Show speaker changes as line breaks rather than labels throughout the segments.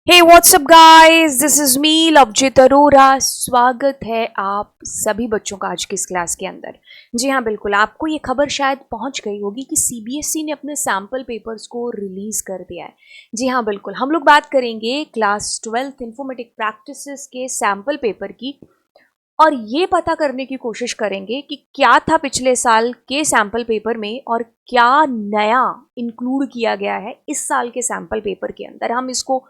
Hey what's up guys, this is me Lovejeet Arora. स्वागत है आप सभी बच्चों का आज की इस क्लास के अंदर। जी हाँ, बिल्कुल आपको ये खबर शायद पहुंच गई होगी कि सीबीएसई ने अपने सैम्पल पेपर्स को रिलीज कर दिया है। जी हाँ, बिल्कुल हम लोग बात करेंगे क्लास 12th इन्फॉर्मेटिक प्रैक्टिसेस के सैम्पल पेपर की और ये पता करने की कोशिश करेंगे कि क्या था पिछले साल के सैम्पल पेपर में और क्या नया इंक्लूड किया गया है इस साल के सैम्पल पेपर के अंदर। हम इसको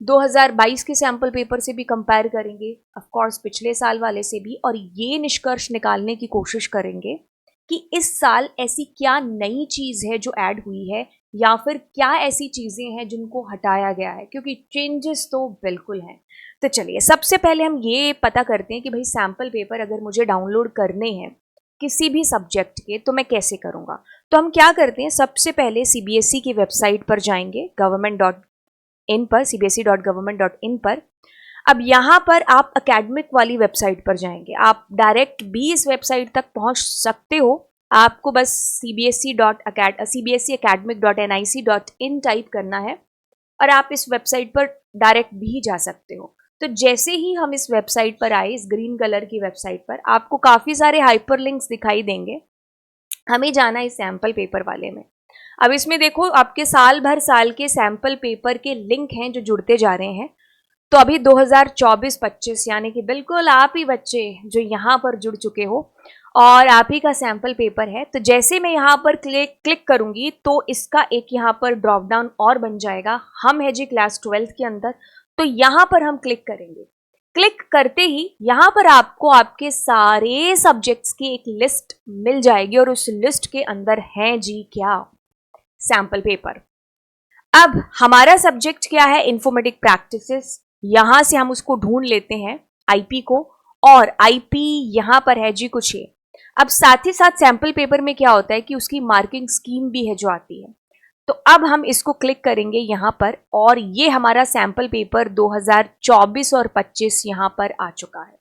2022 के सैम्पल पेपर से भी कंपेयर करेंगे, ऑफ कोर्स पिछले साल वाले से भी, और ये निष्कर्ष निकालने की कोशिश करेंगे कि इस साल ऐसी क्या नई चीज है जो ऐड हुई है या फिर क्या ऐसी चीजें हैं जिनको हटाया गया है, क्योंकि चेंजेस तो बिल्कुल हैं। तो चलिए सबसे पहले हम ये पता करते हैं कि भाई सैम्पल पेपर अगर मुझे डाउनलोड करने हैं किसी भी सब्जेक्ट के तो मैं कैसे करूँगा। तो हम क्या करते हैं, सबसे पहले सीबीएसई की वेबसाइट पर जाएंगे, government.in पर, cbse.government.in पर। अब यहाँ पर आप अकेडमिक वाली वेबसाइट पर जाएंगे, आप डायरेक्ट भी इस वेबसाइट तक पहुँच सकते हो। आपको बस cbse.academic.nic.in टाइप करना है और आप इस वेबसाइट पर डायरेक्ट भी जा सकते हो। तो जैसे ही हम इस वेबसाइट पर आए, इस ग्रीन कलर की वेबसाइट पर, आपको काफ़ी सारे हाइपरलिंक्स दिखाई देंगे। हमें जाना है इस सैम्पल पेपर वाले में। अब इसमें देखो आपके साल भर साल के सैम्पल पेपर के लिंक हैं जो जुड़ते जा रहे हैं। तो अभी 2024-25 यानी कि बिल्कुल आप ही बच्चे जो यहाँ पर जुड़ चुके हो और आप ही का सैम्पल पेपर है। तो जैसे मैं यहाँ पर क्लिक करूँगी तो इसका एक यहाँ पर ड्रॉप डाउन और बन जाएगा। हम है जी क्लास 12th के अंदर, तो यहाँ पर हम क्लिक करेंगे। क्लिक करते ही यहाँ पर आपको आपके सारे सब्जेक्ट्स की एक लिस्ट मिल जाएगी और उस लिस्ट के अंदर है जी क्या, सैम्पल पेपर। अब हमारा सब्जेक्ट क्या है, इंफॉर्मेटिक प्रैक्टिसेस। यहां से हम उसको ढूंढ लेते हैं आईपी को, और आईपी यहां पर है जी कुछ ये। अब साथ ही साथ सैंपल पेपर में क्या होता है कि उसकी मार्किंग स्कीम भी है जो आती है। तो अब हम इसको क्लिक करेंगे यहां पर और ये हमारा सैंपल पेपर 2024 और 25 यहां पर आ चुका है।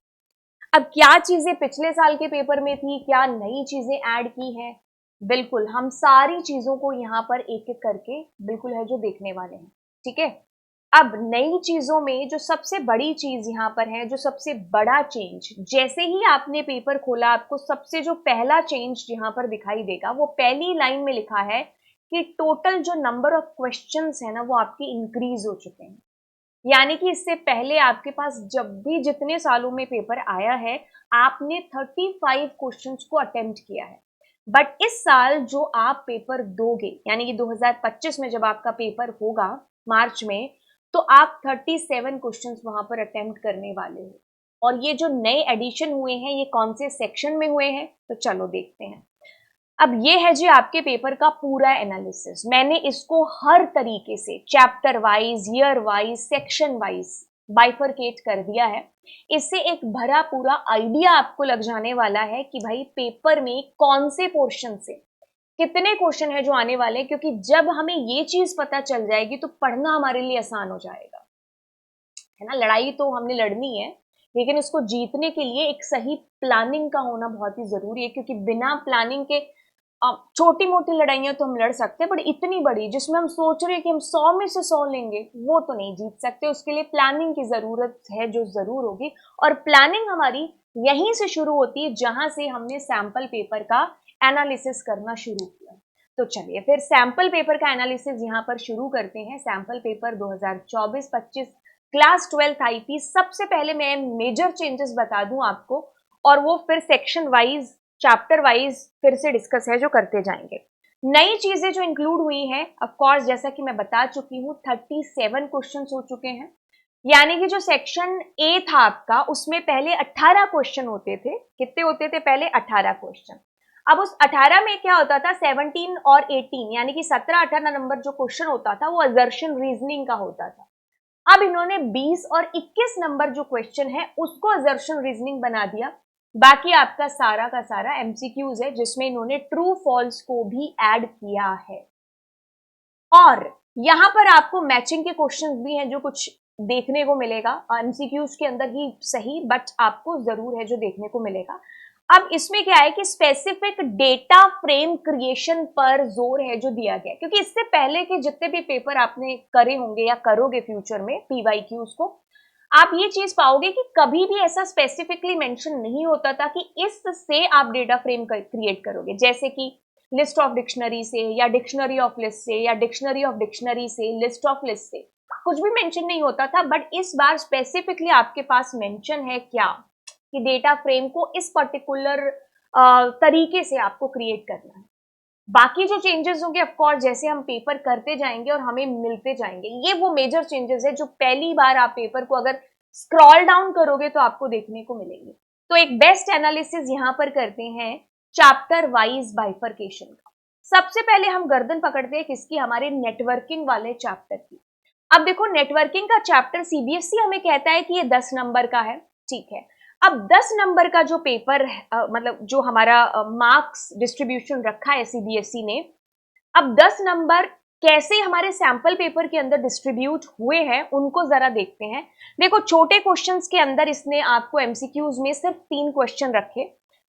अब क्या चीजें पिछले साल के पेपर में थी, क्या नई चीजें ऐड की हैं, बिल्कुल हम सारी चीजों को यहाँ पर एक एक करके बिल्कुल है जो देखने वाले हैं। ठीक है, अब नई चीजों में जो सबसे बड़ी चीज यहाँ पर है, जो सबसे बड़ा चेंज, जैसे ही आपने पेपर खोला आपको सबसे जो पहला चेंज यहाँ पर दिखाई देगा वो पहली लाइन में लिखा है कि टोटल जो नंबर ऑफ क्वेश्चंस है ना वो आपके इंक्रीज हो चुके हैं। यानी कि इससे पहले आपके पास जब भी जितने सालों में पेपर आया है आपने 35 क्वेश्चंस को अटेम्प्ट किया है। बट इस साल जो आप पेपर दोगे, यानी कि 2025 में जब आपका पेपर होगा मार्च में, तो आप 37 क्वेश्चंस वहां पर अटेम्प्ट करने वाले हो। और ये जो नए एडिशन हुए हैं ये कौन से सेक्शन में हुए हैं, तो चलो देखते हैं। अब ये है जी आपके पेपर का पूरा एनालिसिस। मैंने इसको हर तरीके से chapter wise, year wise, section wise bifurcate कर दिया है। इससे एक भरा पूरा आइडिया आपको लग जाने वाला है कि भाई पेपर में कौन से पोर्शन से कितने क्वेश्चन है जो आने वाले हैं, क्योंकि जब हमें ये चीज पता चल जाएगी तो पढ़ना हमारे लिए आसान हो जाएगा, है ना। लड़ाई तो हमने लड़नी है, लेकिन उसको जीतने के लिए एक सही प्लानिंग का होना बहुत ही जरूरी है, क्योंकि बिना प्लानिंग के छोटी मोटी लड़ाइयां तो हम लड़ सकते हैं, बट इतनी बड़ी जिसमें हम सोच रहे हैं कि हम 100 में से 100 लेंगे, वो तो नहीं जीत सकते। उसके लिए प्लानिंग की जरूरत है जो जरूर होगी, और प्लानिंग हमारी यहीं से शुरू होती है जहां से हमने सैंपल पेपर का एनालिसिस करना शुरू किया। तो चलिए फिर सैंपल पेपर का एनालिसिस यहाँ पर शुरू करते हैं। Sample paper 2024-25 class 12th IP. सबसे पहले मैं मेजर चेंजेस बता दूं आपको, और वो फिर सेक्शन वाइज, चैप्टर वाइज फिर से डिस्कस है जो करते जाएंगे। नई चीजें जो इंक्लूड हुई हैं, ऑफ कोर्स जैसा कि मैं बता चुकी हूँ 37 क्वेश्चंस हो चुके हैं। यानी कि जो सेक्शन ए था आपका उसमें पहले 18 क्वेश्चन होते थे। कितने होते थे पहले? 18 क्वेश्चन। अब उस 18 में क्या होता था, 17 और 18 यानी कि 17-18 नंबर जो क्वेश्चन होता था वो असर्शन रीजनिंग का होता था। अब इन्होंने 20 और 21 नंबर जो क्वेश्चन है उसको असर्शन रीजनिंग बना दिया। बाकी आपका सारा का सारा एमसीक्यूज है, जिसमें इन्होंने ट्रू फॉल्स को भी ऐड किया है। और यहां पर आपको मैचिंग के क्वेश्चंस भी हैं जो कुछ देखने को मिलेगा एमसीक्यूज के अंदर ही सही, बट आपको जरूर है जो देखने को मिलेगा। अब इसमें क्या है कि स्पेसिफिक डेटा फ्रेम क्रिएशन पर जोर है जो दिया गया है, क्योंकि इससे पहले के जितने भी पेपर आपने करे होंगे या करोगे फ्यूचर में पीवाईक्यूज को, आप ये चीज पाओगे कि कभी भी ऐसा स्पेसिफिकली मेंशन नहीं होता था कि इससे आप डेटा फ्रेम क्रिएट करोगे, जैसे कि लिस्ट ऑफ डिक्शनरी से या डिक्शनरी ऑफ लिस्ट से या डिक्शनरी ऑफ डिक्शनरी से, लिस्ट ऑफ लिस्ट से, कुछ भी मेंशन नहीं होता था। बट इस बार स्पेसिफिकली आपके पास मेंशन है क्या कि डेटा फ्रेम को इस पर्टिकुलर तरीके से आपको क्रिएट करना है। बाकी जो चेंजेस होंगे ऑफ कोर्स जैसे हम पेपर करते जाएंगे और हमें मिलते जाएंगे, ये वो मेजर चेंजेस है जो पहली बार आप पेपर को अगर स्क्रॉल डाउन करोगे तो आपको देखने को मिलेंगे। तो एक बेस्ट एनालिसिस यहां पर करते हैं चैप्टर वाइज बाइफरकेशन का। सबसे पहले हम गर्दन पकड़ते हैं किसकी, हमारे नेटवर्किंग वाले चैप्टर की। अब देखो नेटवर्किंग का चैप्टर सीबीएसई हमें कहता है कि ये 10 नंबर का है, ठीक है। अब 10 नंबर का जो पेपर मतलब जो हमारा मार्क्स डिस्ट्रीब्यूशन रखा है सीबीएसई ने, अब 10 नंबर कैसे हमारे सैंपल पेपर के अंदर डिस्ट्रीब्यूट हुए हैं उनको जरा देखते हैं। देखो छोटे क्वेश्चंस के अंदर इसने आपको एमसीक्यूज में सिर्फ 3 क्वेश्चन रखे,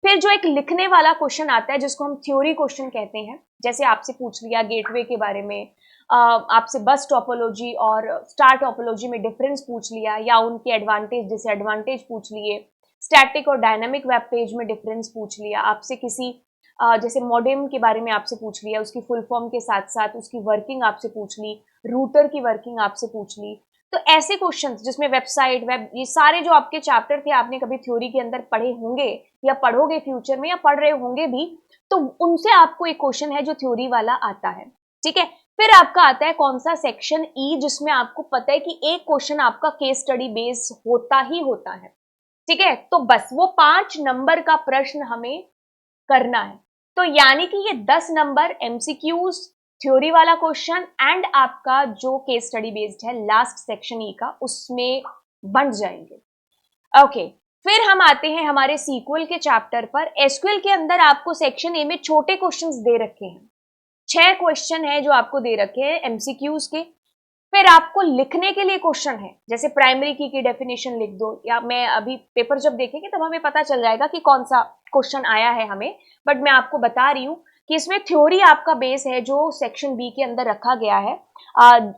फिर जो एक लिखने वाला क्वेश्चन आता है जिसको हम थ्योरी क्वेश्चन कहते हैं, जैसे आपसे पूछ लिया गेटवे के बारे में, आपसे बस टोपोलॉजी और स्टार टोपोलॉजी में डिफरेंस पूछ लिया, या उनके एडवांटेज डिसएडवांटेज पूछ लिए, स्टैटिक और डायनामिक वेब पेज में डिफरेंस पूछ लिया, आपसे किसी जैसे मॉडेम के बारे में आपसे पूछ लिया, उसकी फुल फॉर्म के साथ साथ उसकी वर्किंग आपसे पूछ ली, रूटर की वर्किंग आपसे पूछ ली। तो ऐसे क्वेश्चंस जिसमें वेबसाइट वेब ये सारे जो आपके चैप्टर थे आपने कभी थ्योरी के अंदर पढ़े होंगे या पढ़ोगे फ्यूचर में या पढ़ रहे होंगे भी, तो उनसे आपको एक क्वेश्चन है जो थ्योरी वाला आता है, ठीक है। फिर आपका आता है कौन सा, सेक्शन ई, जिसमें आपको पता है कि एक क्वेश्चन आपका केस स्टडी बेस होता ही होता है, ठीक है। तो बस वो 5 नंबर का प्रश्न हमें करना है। तो यानी कि ये 10 नंबर एमसीक्यूज, थ्योरी वाला क्वेश्चन एंड आपका जो केस स्टडी बेस्ड है लास्ट सेक्शन ई का, उसमें बन जाएंगे। ओके, फिर हम आते हैं हमारे सीक्वल के चैप्टर पर। एसक्यूएल के अंदर आपको सेक्शन ए में छोटे क्वेश्चंस दे रखे हैं, 6 क्वेश्चन है जो आपको दे रखे हैं एमसीक्यूज के। फिर आपको लिखने के लिए क्वेश्चन है, जैसे प्राइमरी की डेफिनेशन लिख दो, या मैं अभी पेपर जब देखेंगे तब हमें पता चल जाएगा कि कौन सा क्वेश्चन आया है हमें, बट मैं आपको बता रही हूँ कि इसमें थ्योरी आपका बेस है जो सेक्शन बी के अंदर रखा गया है।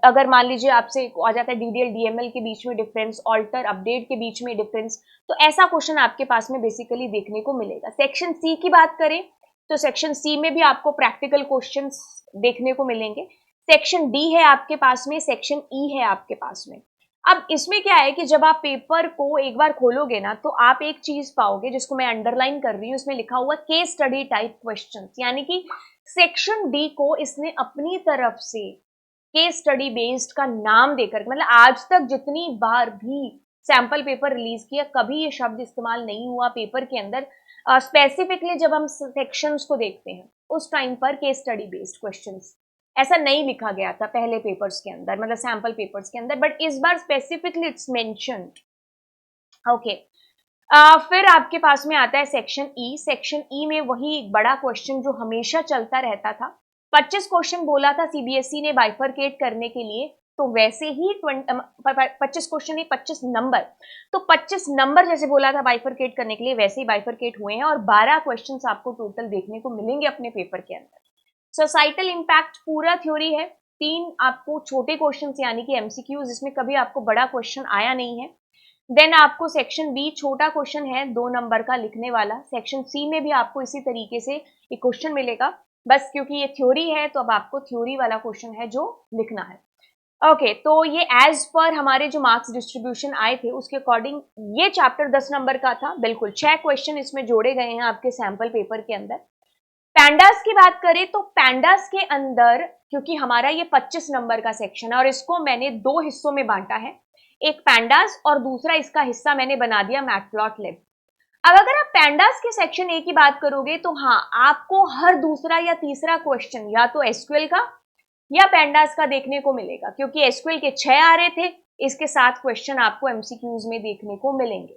अगर मान लीजिए आपसे आ जाता है डीडीएल डीएमएल के बीच में डिफरेंस, ऑल्टर अपडेट के बीच में डिफरेंस, तो ऐसा क्वेश्चन आपके पास में बेसिकली देखने को मिलेगा। सेक्शन सी की बात करें तो सेक्शन सी में भी आपको प्रैक्टिकल क्वेश्चन देखने को मिलेंगे। सेक्शन डी है आपके पास में, सेक्शन ई है आपके पास में। अब इसमें क्या है कि जब आप पेपर को एक बार खोलोगे ना तो आप एक चीज पाओगे जिसको मैं अंडरलाइन कर रही हूँ, इसमें लिखा हुआ केस स्टडी टाइप क्वेश्चन, यानी कि सेक्शन डी को इसने अपनी तरफ से केस स्टडी बेस्ड का नाम देकर, मतलब आज तक जितनी बार भी सैंपल पेपर रिलीज किया कभी ये शब्द इस्तेमाल नहीं हुआ पेपर के अंदर। स्पेसिफिकली जब हम सेक्शंस को देखते हैं उस टाइम पर केस स्टडी बेस्ड क्वेश्चंस ऐसा नहीं लिखा गया था पहले पेपर्स के अंदर, मतलब सैंपल पेपर्स के अंदर, बट इस बार स्पेसिफिकली इट्स मेंशन्ड। ओके, फिर आपके पास में आता है सेक्शन ई। सेक्शन ई में वही बड़ा क्वेश्चन जो हमेशा चलता रहता था, 25 क्वेश्चन बोला था सीबीएसई ने बाइफरकेट करने के लिए, तो वैसे ही 25 क्वेश्चन ही 25 नंबर, तो 25 नंबर जैसे बोला था बाइफरकेट करने के लिए वैसे ही बाइफरकेट हुए हैं, और 12 क्वेश्चन आपको टोटल देखने को मिलेंगे अपने पेपर के अंदर। सोसाइटल इंपैक्ट पूरा थ्योरी है, 3 आपको छोटे क्वेश्चन यानी कि एमसीक्यूज, जिसमें कभी आपको बड़ा क्वेश्चन आया नहीं है। देन आपको सेक्शन बी छोटा क्वेश्चन है 2 नंबर का लिखने वाला। सेक्शन सी में भी आपको इसी तरीके से एक क्वेश्चन मिलेगा, बस क्योंकि ये थ्योरी है तो अब आपको थ्योरी वाला क्वेश्चन है जो लिखना है। ओके, तो ये एज पर हमारे जो मार्क्स डिस्ट्रीब्यूशन आए थे उसके अकॉर्डिंग ये चैप्टर 10 नंबर का था, बिल्कुल 6 क्वेश्चन इसमें जोड़े गए हैं आपके सैंपल पेपर के अंदर। पैंडास की बात करें तो पैंडास के अंदर, क्योंकि हमारा ये 25 नंबर का सेक्शन है और इसको मैंने 2 हिस्सों में बांटा है, एक पैंडास और दूसरा इसका हिस्सा मैंने बना दिया मैटप्लॉटलिब। अब अगर आप पैंडास के सेक्शन ए की बात करोगे तो हाँ, आपको हर दूसरा या तीसरा क्वेश्चन या तो एसक्यूएल का या पैंडास का देखने को मिलेगा, क्योंकि एसक्यूएल के 6 आ रहे थे, इसके 7 क्वेश्चन आपको एमसीक्यूज में देखने को मिलेंगे।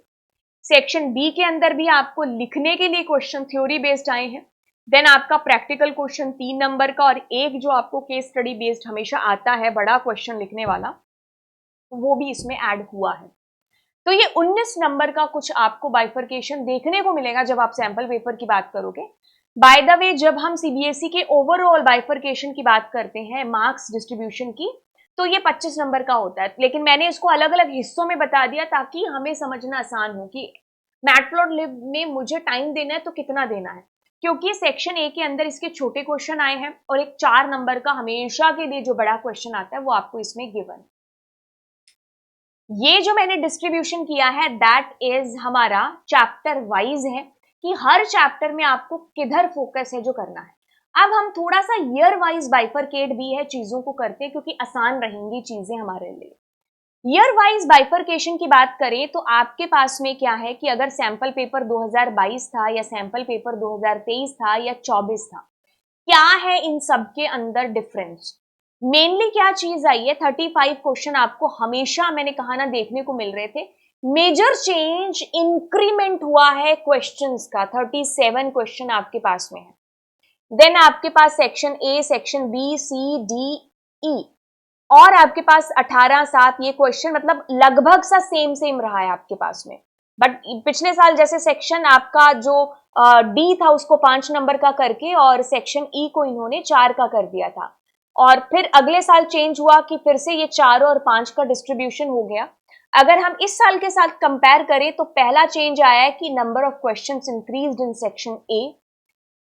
सेक्शन बी के अंदर भी आपको लिखने के लिए क्वेश्चन थ्योरी बेस्ड आए हैं। देन आपका प्रैक्टिकल क्वेश्चन 3 नंबर का, और एक जो आपको केस स्टडी बेस्ड हमेशा आता है बड़ा क्वेश्चन लिखने वाला, वो भी इसमें ऐड हुआ है। तो ये 19 नंबर का कुछ आपको बाइफर्केशन देखने को मिलेगा जब आप सैंपल पेपर की बात करोगे। बाय द वे, जब हम सीबीएसई के ओवरऑल बाइफर्केशन की बात करते हैं मार्क्स डिस्ट्रीब्यूशन की, तो ये 25 नंबर का होता है, लेकिन मैंने इसको अलग अलग हिस्सों में बता दिया ताकि हमें समझना आसान हो कि मैटप्लॉटलिब में मुझे टाइम देना है तो कितना देना है, क्योंकि सेक्शन ए के अंदर इसके छोटे क्वेश्चन आए हैं और एक 4 नंबर का हमेशा के लिए जो बड़ा क्वेश्चन आता है वो आपको इसमें गिवन है। ये जो मैंने डिस्ट्रीब्यूशन किया है दैट इज हमारा चैप्टर वाइज है कि हर चैप्टर में आपको किधर फोकस है जो करना है। अब हम थोड़ा सा ईयर वाइज बाइफरकेट भी है चीजों को करते हैं क्योंकि आसान रहेंगी चीजें हमारे लिए। ईयर वाइज बाइफरकेशन की बात करें तो आपके पास में क्या है कि अगर सैंपल पेपर 2022 था या सैंपल पेपर 2023 था या 24 था, क्या है इन सब के अंदर डिफरेंस? मेनली क्या चीज आई है, 35 क्वेश्चन आपको हमेशा मैंने कहा ना देखने को मिल रहे थे। मेजर चेंज इंक्रीमेंट हुआ है क्वेश्चंस का, 37 क्वेश्चन आपके पास में है। देन आपके पास section A, section B, C, D, E और आपके पास 18-7 ये क्वेश्चन मतलब लगभग सा सेम रहा है आपके पास में। बट पिछले साल जैसे सेक्शन आपका जो डी था उसको 5 नंबर का करके और सेक्शन ई को इन्होंने 4 का कर दिया था, और फिर अगले साल चेंज हुआ कि फिर से ये 4 और 5 का डिस्ट्रीब्यूशन हो गया। अगर हम इस साल के साथ कंपेयर करें तो पहला चेंज आया है कि number of questions increased in section A.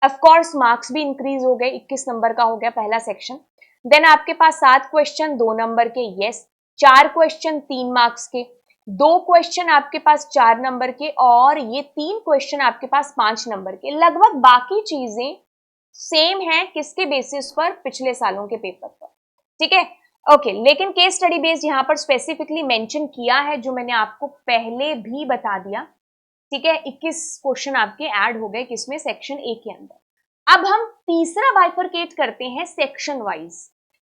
Of course marks भी इंक्रीज हो गए, 21 नंबर का हो गया पहला सेक्शन। देन आपके पास 7 क्वेश्चन 2 नंबर के, यस, 4 क्वेश्चन 3 मार्क्स के, 2 क्वेश्चन आपके पास 4 नंबर के और ये 3 क्वेश्चन आपके पास 5 नंबर के। लगभग बाकी चीजें सेम है, किसके बेसिस पर? पिछले सालों के पेपर पर, ठीक है, ओके। लेकिन केस स्टडी बेस्ड यहां पर स्पेसिफिकली मेंशन किया है जो मैंने आपको पहले भी बता दिया, ठीक है। 21 क्वेश्चन आपके ऐड हो गए किसमें? सेक्शन ए के अंदर। अब हम तीसरा बाइफरकेट करते हैं सेक्शन वाइज,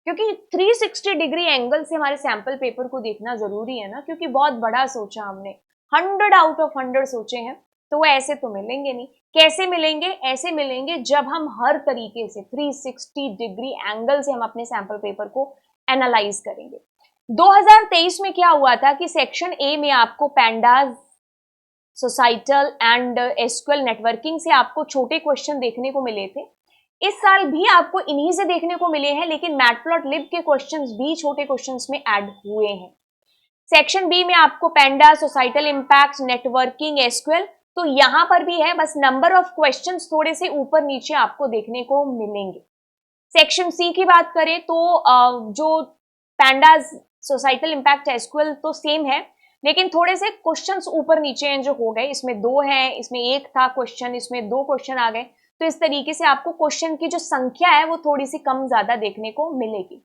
क्योंकि 360 डिग्री एंगल से हमारे सैंपल पेपर को देखना जरूरी है ना, क्योंकि बहुत बड़ा सोचा हमने, 100 आउट ऑफ 100 सोचे हैं, तो वो ऐसे तो मिलेंगे नहीं। कैसे मिलेंगे? ऐसे मिलेंगे जब हम हर तरीके से 360 डिग्री एंगल से हम अपने सैंपल पेपर को एनालाइज करेंगे। 2023 में क्या हुआ था कि सेक्शन ए में आपको pandas, societal and SQL networking से आपको छोटे क्वेश्चन देखने को मिले थे। इस साल भी आपको इन्हीं से देखने को मिले हैं, लेकिन मैटप्लॉटलिब के क्वेश्चंस भी छोटे क्वेश्चंस में ऐड हुए हैं। सेक्शन बी में आपको पैंडा, सोसाइटल इंपैक्ट, नेटवर्किंग, एसक्यूएल, तो यहां पर भी है, बस नंबर ऑफ क्वेश्चंस थोड़े से ऊपर नीचे आपको देखने को मिलेंगे। सेक्शन सी की बात करें तो जो पैंडाज, सोसाइटल इंपैक्ट, एसक्यूएल तो सेम है, लेकिन थोड़े से क्वेश्चंस ऊपर नीचे हैं जो हो गए। इसमें 2 हैं, इसमें 1 था क्वेश्चन, इसमें 2 क्वेश्चन आ गए, तो इस तरीके से आपको क्वेश्चन की जो संख्या है वो थोड़ी सी कम ज्यादा देखने को मिलेगी।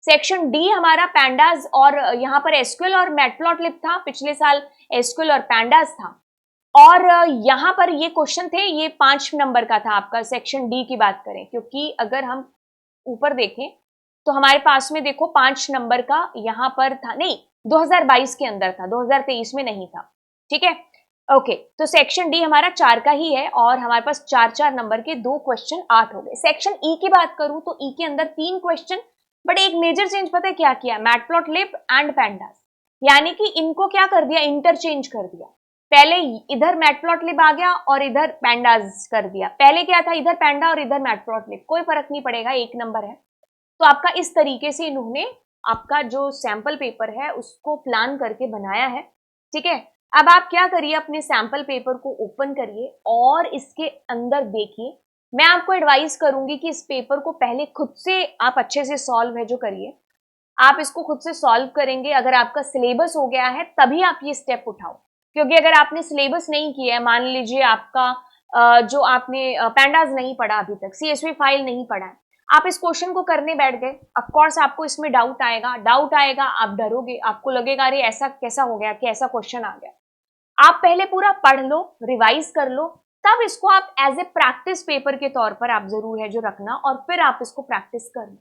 सेक्शन डी हमारा पैंडाज और यहाँ पर एसक्यूएल और मैटप्लॉटलिब था, पिछले साल एसक्यूएल और पैंडाज था, और यहाँ पर ये क्वेश्चन थे, ये 5 नंबर का था आपका सेक्शन डी की बात करें, क्योंकि अगर हम ऊपर देखें तो हमारे पास में देखो 5 नंबर का यहाँ पर था, नहीं 2022 के अंदर था, 2023 में नहीं था, ठीक है, ओके। तो सेक्शन डी हमारा 4 का ही है और हमारे पास 4-4 नंबर के 2 क्वेश्चन 8 हो गए। सेक्शन ई की बात करूं तो ई के अंदर 3 क्वेश्चन, बट एक मेजर चेंज पता है क्या किया? मैटप्लॉटलिब एंड पैंडास, यानी कि इनको क्या कर दिया? इंटरचेंज कर दिया। पहले इधर मैटप्लॉटलिब आ गया और इधर पैंडास कर दिया, पहले क्या था? इधर पैंडा और इधर मैटप्लॉटलिब, कोई फर्क नहीं पड़ेगा, एक नंबर है। तो आपका इस तरीके से इन्होंने आपका जो सैंपल पेपर है उसको प्लान करके बनाया है, ठीक है। अब आप क्या करिए, अपने सैंपल पेपर को ओपन करिए और इसके अंदर देखिए। मैं आपको एडवाइस करूंगी कि इस पेपर को पहले खुद से आप अच्छे से सॉल्व है जो करिए। आप इसको खुद से सॉल्व करेंगे, अगर आपका सिलेबस हो गया है तभी आप ये स्टेप उठाओ, क्योंकि अगर आपने सिलेबस नहीं किया है, मान लीजिए आपका जो आपने पैंडाज नहीं पढ़ा अभी तक, सीएसवी फाइल नहीं पढ़ा है, आप इस क्वेश्चन को करने बैठ गए, ऑफ कोर्स आपको इसमें डाउट आएगा, आप डरोगे, आपको लगेगा अरे ऐसा कैसा हो गया कि ऐसा क्वेश्चन आ गया। आप पहले पूरा पढ़ लो, रिवाइज कर लो, तब इसको आप एज ए प्रैक्टिस पेपर के तौर पर आप जरूर है जो रखना, और फिर आप इसको प्रैक्टिस करना,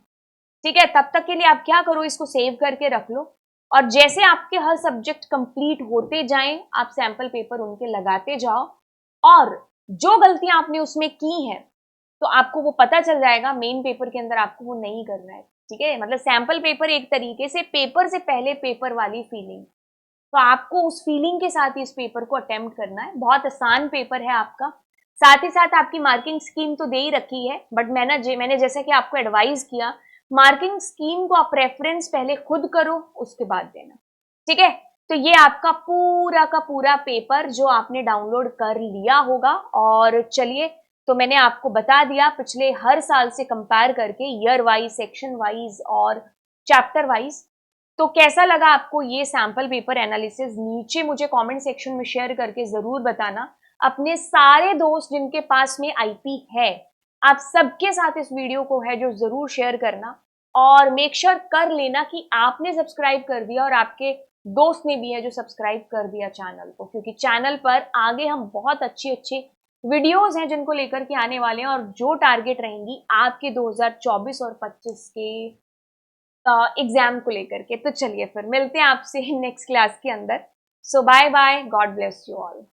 ठीक है। तब तक के लिए आप क्या करो, इसको सेव करके रख लो, और जैसे आपके हर सब्जेक्ट कंप्लीट होते जाएं, आप सैंपल पेपर उनके लगाते जाओ, और जो गलतियां आपने उसमें की हैं तो आपको वो पता चल जाएगा, मेन पेपर के अंदर आपको वो नहीं करना है, ठीक है। मतलब सैंपल पेपर एक तरीके से पेपर से पहले पेपर वाली फीलिंग, तो आपको उस फीलिंग के साथ इस पेपर को अटेम्प्ट करना है। बहुत आसान पेपर है आपका। साथ ही साथ आपकी मार्किंग स्कीम तो दे ही रखी है, बट मैंने जैसे कि आपको एडवाइस किया, मार्किंग स्कीम को आप रेफरेंस पहले खुद करो, उसके बाद देना। ठीक है, तो ये आपका पूरा का पूरा पेपर जो आपने डाउनलोड कर लिया होगा। और चलिए, तो मैंने आपको बता दिया पिछले हर साल से कंपेयर करके, ईयर वाइज, सेक्शन वाइज और चैप्टर वाइज। तो कैसा लगा आपको ये सैंपल पेपर एनालिसिस, नीचे मुझे कमेंट सेक्शन में शेयर करके जरूर बताना। अपने सारे दोस्त जिनके पास में आईपी है, आप सबके साथ इस वीडियो को है जो जरूर शेयर करना, और मेक श्योर कर लेना कि आपने सब्सक्राइब कर दिया और आपके दोस्त ने भी है जो सब्सक्राइब कर दिया चैनल को, क्योंकि चैनल पर आगे हम बहुत अच्छी अच्छी वीडियोस हैं जिनको लेकर के आने वाले हैं, और जो टारगेट रहेंगी आपके 2024 और 25 के एग्जाम को लेकर के। तो चलिए फिर मिलते हैं आपसे नेक्स्ट क्लास के अंदर। So bye bye, God bless you all.